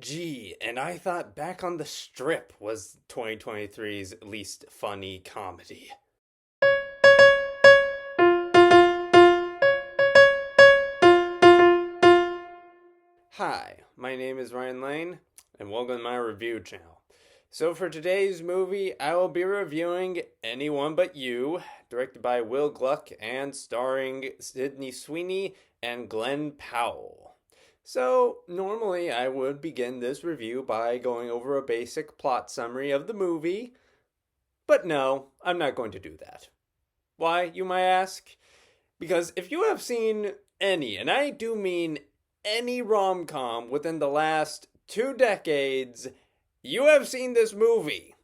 Gee, and I thought Back on the Strip was 2023's least funny comedy. Hi, my name is Ryan Lane, and welcome to my review channel. So for today's movie, I will be reviewing Anyone But You, directed by Will Gluck and starring Sydney Sweeney and Glen Powell. So normally I would begin this review by going over a basic plot summary of the movie, but no, I'm not going to do that. Why, you might ask? Because if you have seen any, and I do mean any rom-com within the last 2 decades, you have seen this movie.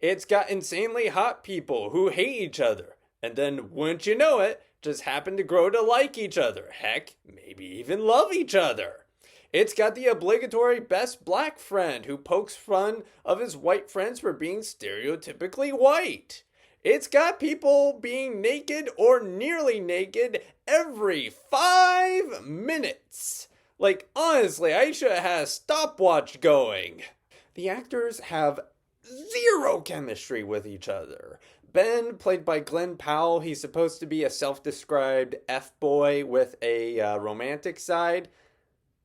It's got insanely hot people who hate each other, and then, wouldn't you know it, just happen to grow to like each other. Heck, maybe even love each other. It's got the obligatory best black friend who pokes fun of his white friends for being stereotypically white. It's got people being naked or nearly naked every 5 minutes. Like, honestly, I should have had a stopwatch going. The actors have zero chemistry with each other. Ben, played by Glen Powell, he's supposed to be a self-described F-boy with a romantic side.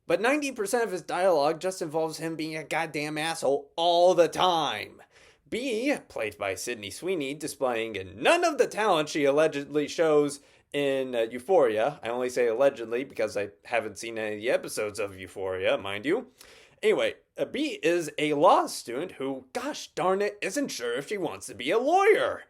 But 90% of his dialogue just involves him being a goddamn asshole all the time. B, played by Sydney Sweeney, displaying none of the talent she allegedly shows in Euphoria. I only say allegedly because I haven't seen any of the episodes of Euphoria, mind you. Anyway, B is a law student who, gosh darn it, isn't sure if she wants to be a lawyer.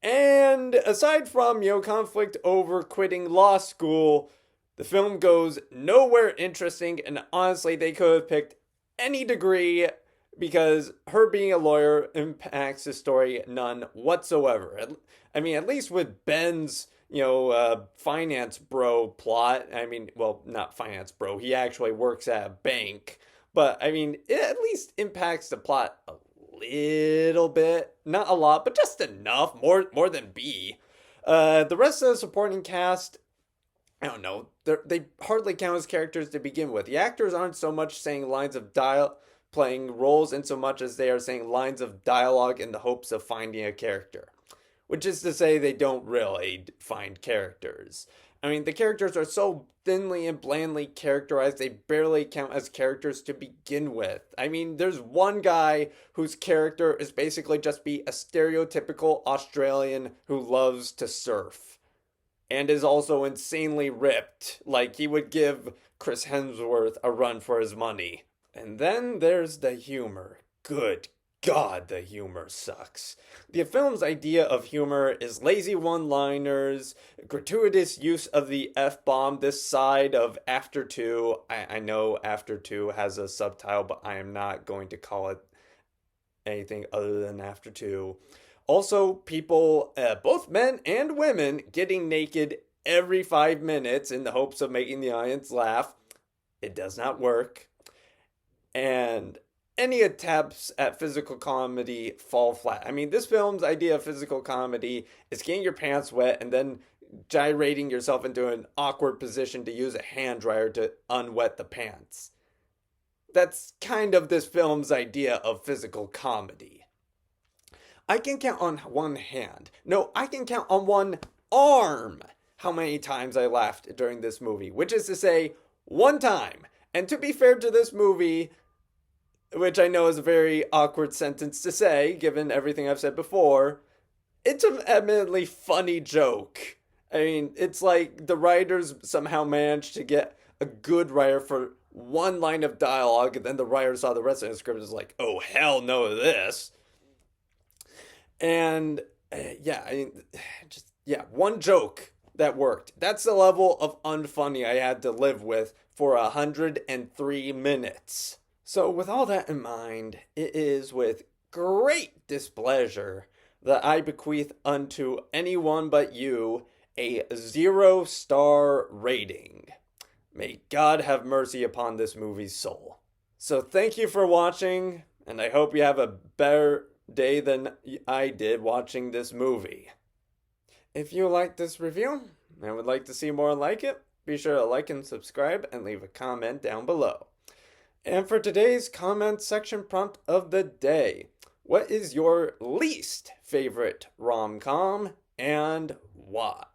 And aside from, conflict over quitting law school, the film goes nowhere interesting, and honestly, they could have picked any degree because her being a lawyer impacts the story none whatsoever. I mean, at least with Ben's, finance bro plot. I mean, well, not finance bro. He actually works at a bank. But, I mean, it at least impacts the plot a little bit. Not a lot, but just enough. More than B. The rest of the supporting cast, I don't know. They hardly count as characters to begin with. The actors aren't so much saying lines of dialogue, playing roles in so much as they are saying lines of dialogue in the hopes of finding a character. Which is to say they don't really find characters. I mean, the characters are so thinly and blandly characterized, they barely count as characters to begin with. I mean, there's one guy whose character is basically just be a stereotypical Australian who loves to surf. And is also insanely ripped, like he would give Chris Hemsworth a run for his money. And then there's the humor. Good God, the humor sucks. The film's idea of humor is lazy one-liners, gratuitous use of the F-bomb this side of After 2. I know After 2 has a subtitle, but I am not going to call it anything other than After 2. Also, people, both men and women, getting naked every 5 minutes in the hopes of making the audience laugh. It does not work. And any attempts at physical comedy fall flat. I mean, this film's idea of physical comedy is getting your pants wet and then gyrating yourself into an awkward position to use a hand dryer to unwet the pants. That's kind of this film's idea of physical comedy. I can count on one hand. No, I can count on one arm how many times I laughed during this movie, which is to say, one time. And to be fair to this movie, which I know is a very awkward sentence to say, given everything I've said before, it's an admittedly funny joke. I mean, it's like the writers somehow managed to get a good writer for one line of dialogue, and then the writer saw the rest of the script and was like, oh, hell no to this. And, one joke that worked. That's the level of unfunny I had to live with for 103 minutes. So with all that in mind, it is with great displeasure that I bequeath unto Anyone But You a 0-star rating. May God have mercy upon this movie's soul. So thank you for watching, and I hope you have a better day than I did watching this movie. If you liked this review and would like to see more like it, be sure to like and subscribe and leave a comment down below. And for today's comment section prompt of the day, what is your least favorite rom-com and why?